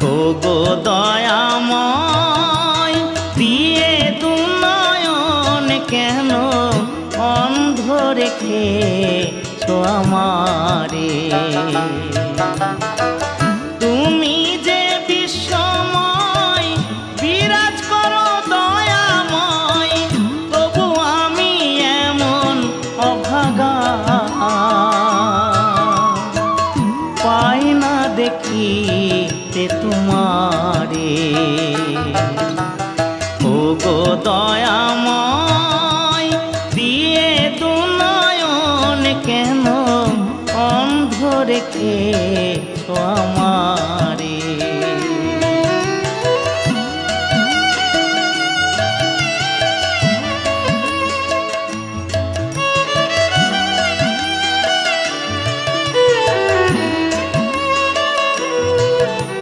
ও গো দয়াময় দিয়ে দুনয়ন কেন অন্ধ রেখেছো আমারে। তুমি যে বিশ্বময় বিরাজ করো দয়াময়, তবু আমি এমন অভাগা পাই না দেখিতে তোমারে। ও গো দয়াময় দিয়ে দুনয়ন কেন অন্ধ রেখেছো আমারে।